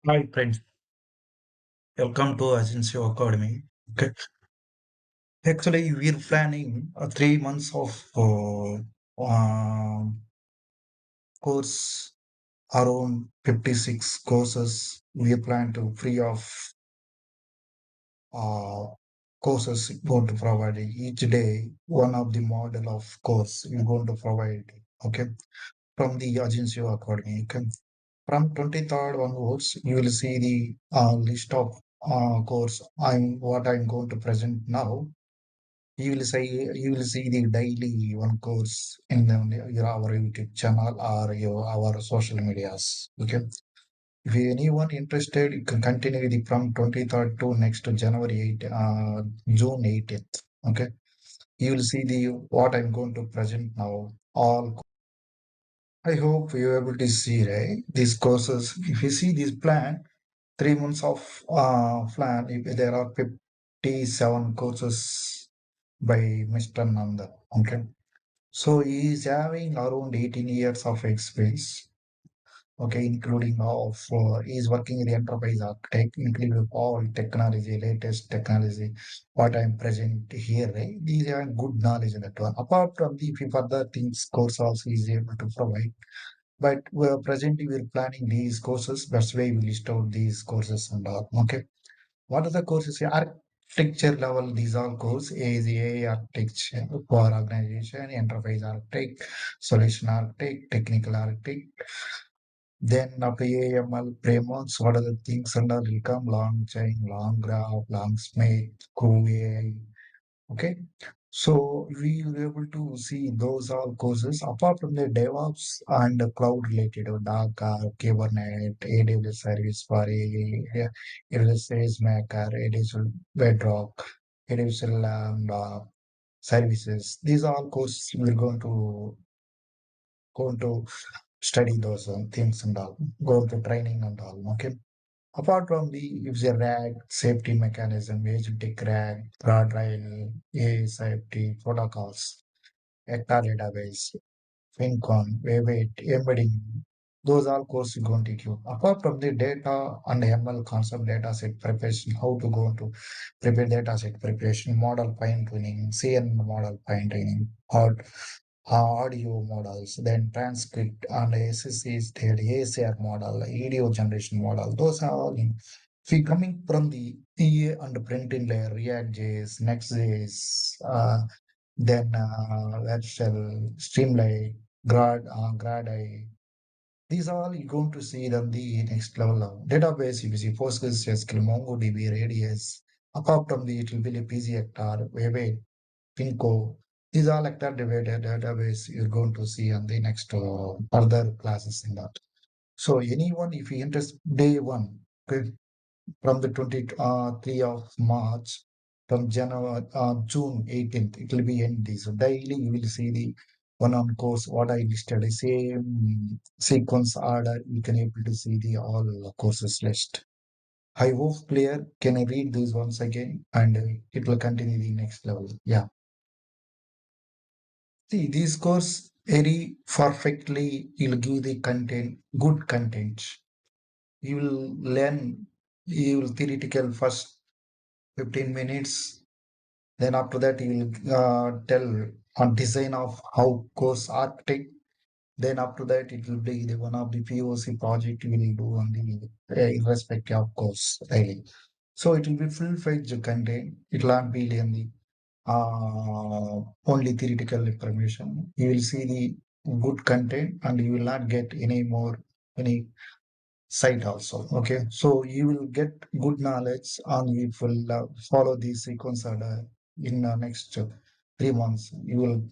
Hi friends, welcome to Yajentio Academy. Okay. Actually, we're planning 3 months of course, around 56 courses. We plan to free of uh, courses going to provide each day. One of the model of course we're going to provide. Okay, from the Yajentio Academy. Okay. From 23rd onwards, you will see the list of course I'm going to present now. You will see the daily one course in our YouTube channel or our social medias. Okay. If anyone interested, you can continue the from 23rd to next to June 18th. Okay. You will see the what I'm going to present now. All I hope you're able to see right these courses. If you see this plan, 3 months of plan, if there are 57 courses by Mr. Nandan. Okay. So he is having around 18 years of experience. Okay, including of he is working in the enterprise architect, including all technology, latest technology. What I'm present here, right? These are good knowledge in that one. Apart from the few further things, course also is able to provide. But we're presently we're planning these courses. That's why we list out these courses and all. Okay. What are the courses? Architecture level, these are courses. A is AI architecture for organization, enterprise architect, solution architect, technical architect. Then after AML frameworks, what are the things under become LangChain, LangGraph, LangSmith, CrewAI. Okay. So we were able to see those all courses apart from the DevOps and the cloud related Docker, Kubernetes, AWS service for AWS Maker, AWS Bedrock, AWS Lambda services. These are all courses we're going to study those things and all, go to training and all. Okay. Apart from the if the RAG safety mechanism, agentic RAG, guardrail, AI safety protocols, vector database, FinCon, Webit, embedding, those are courses you're going to do. Apart from the data and ML concept data set preparation, how to go to prepare data set preparation, model fine tuning, CN model fine tuning, or audio models, then transcript and SSC state, ACR model, video generation model. Those are all in. If we coming from the EA and printing layer, React.js, Next.js, then Shell, Streamlit, Grad, these are all you're going to see on the next level of database. You see PostgreSQL, MongoDB, Redis. Apart from the, it will be a PCHR, Webit, Finco. These are like that divided database you're going to see on the next further classes in that. So anyone, if you interest day one, okay, from the 23 of March, from June 18th, it will be ending. So daily you will see the one on course, what I listed, the same sequence order, you can able to see the all courses list. I hope clear. Can I read this once again and it will continue the next level. Yeah. See, this course very perfectly will give the content, good content. You will learn, you will theoretical first 15 minutes. Then after that, you will tell on design of how course architect. Then after that, it will be the one of the POC project you will do on the irrespective of course daily. So it will be full-fledged content. It will not be in the only theoretical information. You will see the good content and you will not get any site also. Okay. So you will get good knowledge and you will follow the sequence order in next 3 months. You will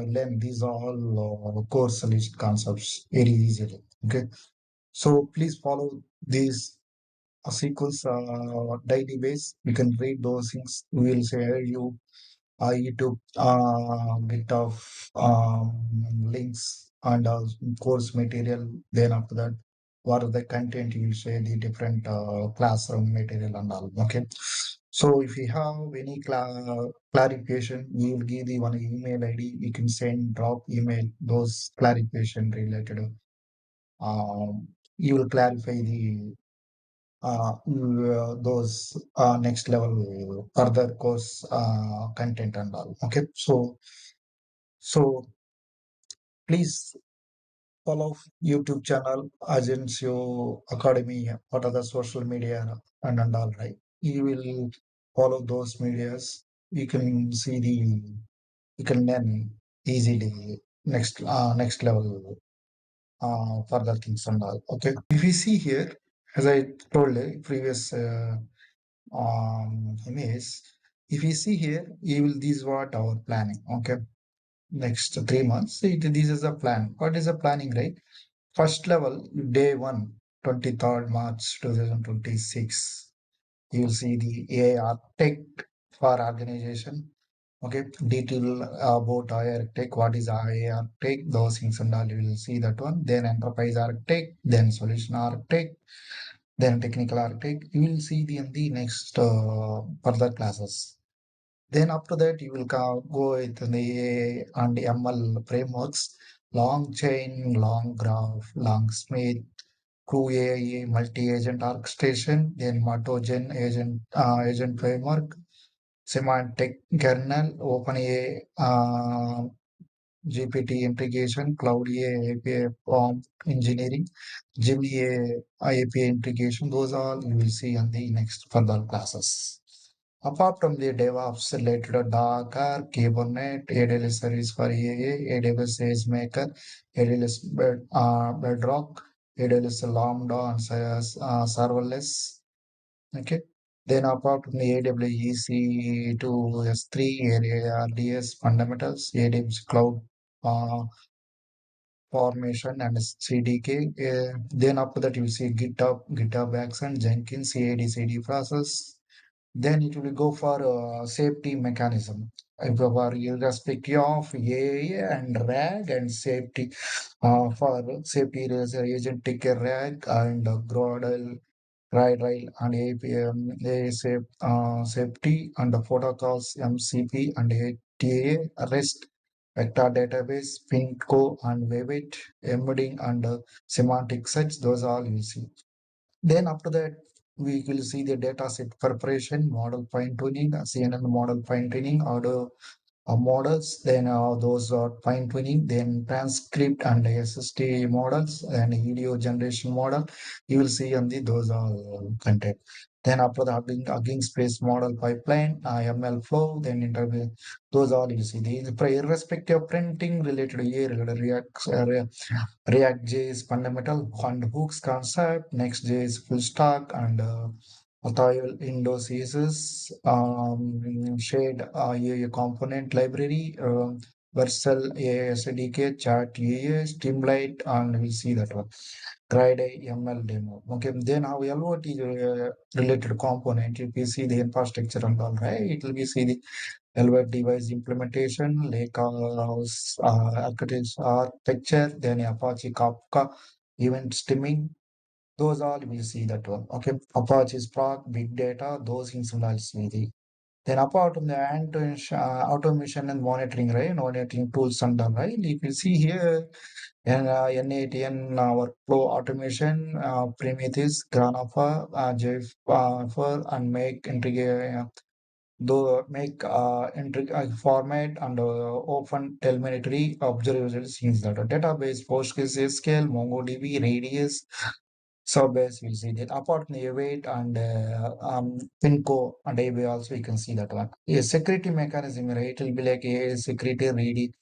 learn these all course list concepts very easily. Okay. So please follow these sequence daily base. You can read those things. We will share you YouTube bit of links and course material. Then after that, what are the content you will share the different classroom material and all. Okay. So if you have any clarification, we will give the one email ID. You can send drop email those clarification related. You will clarify the those next level further course content and all. Okay, so please follow YouTube channel, Yajentio Academy, what are the social media and all, right? You will follow those medias. You can see you can learn easily next level further things and all. Okay. If you see here, as I told you, previous image, if you see here, you will this is what our planning. Okay. Next 3 months, this is the plan. What is the planning, right? First level, day one, 23rd March 2026. You will see the AI architect for organization. Okay, detail about AI architect, what is AI architect, those things and all, you will see that one. Then enterprise architect, then solution architect, then technical architect. You will see the next further classes. Then after that, you will go with the AI and ML frameworks, LangChain, LangGraph, LangSmith, CrewAI, multi-agent orchestration, then Matogen agent framework, semantic kernel, OpenAI GPT integration, Cloud AI API prompt engineering, Gemini AI API integration. Those all you will see on the next further classes. Apart from the DevOps related to Docker, Kubernetes, AWS Service for AI, AWS SageMaker, AWS Bedrock, AWS Lambda, and serverless. Okay. Then apart from the AWS EC2 S3 area RDS fundamentals, AWS Cloud uh, formation and CDK. Then after that you see GitHub Action, Jenkins, CID CD process. Then it will go for safety mechanism. For irrespective of AI and RAG and safety, for safety there is a agent ticker RAG and Grodal Guardrails AI Safety and the protocols MCP and ATA REST vector database, Finco and Webit, embedding and semantic sets. Those all you see. Then after that, we will see the data set preparation, model fine tuning, CNN model fine tuning, order models, then those are fine tuning, then transcript and SST models, and video generation model. You will see on the those are content. Then after the Hugging Space model pipeline, ML flow, then interview, those all you see. The irrespective of printing related to AI, related React.js fundamental and hooks concept, Next.js full stack, and Tailwind indices, shared AI component library, Versal AI SDK, Chat AI, Streamlight, and we'll see that one. Friday ML demo. Okay, then how LOT is related component. If you see the infrastructure and all, right, it will be see the LWeb device implementation, Lakehouse architecture, then Apache Kafka, event streaming. Those all we see that one. Okay, Apache Spark, big data, those things will all see the. Then apart from the automation and monitoring, right? Monitoring tools and all, right? If you see here, and N8N workflow automation, Prometheus, Grafana, and make entry format and open telemetry observable things that database PostgreSQL, MongoDB, Redis, Supabase will see that. Apart from the await and Pinco and ABA also we can see that one. A security mechanism, right? It will be like a security red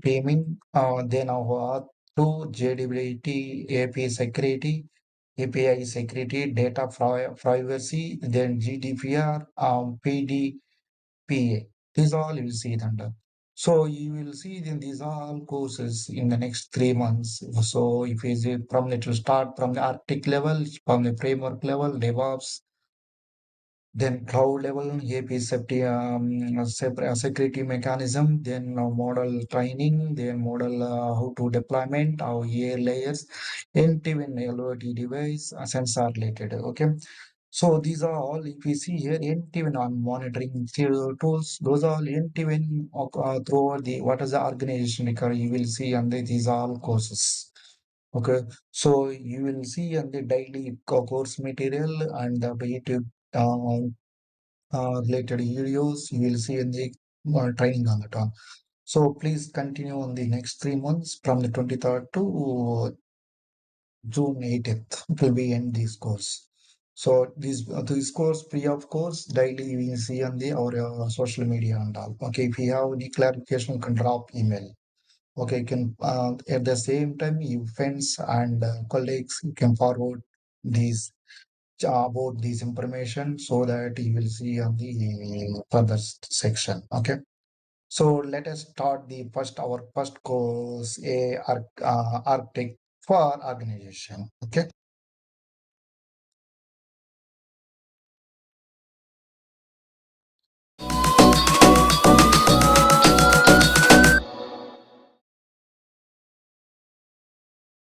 payment. Then two JWT API security, API security, data privacy, then GDPR, PDPA. These all you will see it under. So you will see in these all courses in the next 3 months. So if you say from it will start from the Arctic level, from the framework level, DevOps, then cloud level, AP safety, security mechanism, then model training, then model how to deployment, how AI layers, end-to-end LOT device, sensor related. Okay. So these are all, if we see here, end-to-end on monitoring tools, those are all end-to-end throughout the, what is the organization require, you will see under these all courses. Okay, so you will see on the daily course material and the YouTube related videos. You will see in the training on that one. So please continue on the next 3 months from the 23rd to June 18th. It will be end this course. So this course free of course daily you will see on the our social media and all. Okay, if you have any clarification, you can drop email. Okay, you can at the same time you friends and colleagues you can forward these about this information so that you will see on the further section. Okay. So let us start the our first course, a architect for organization. Okay.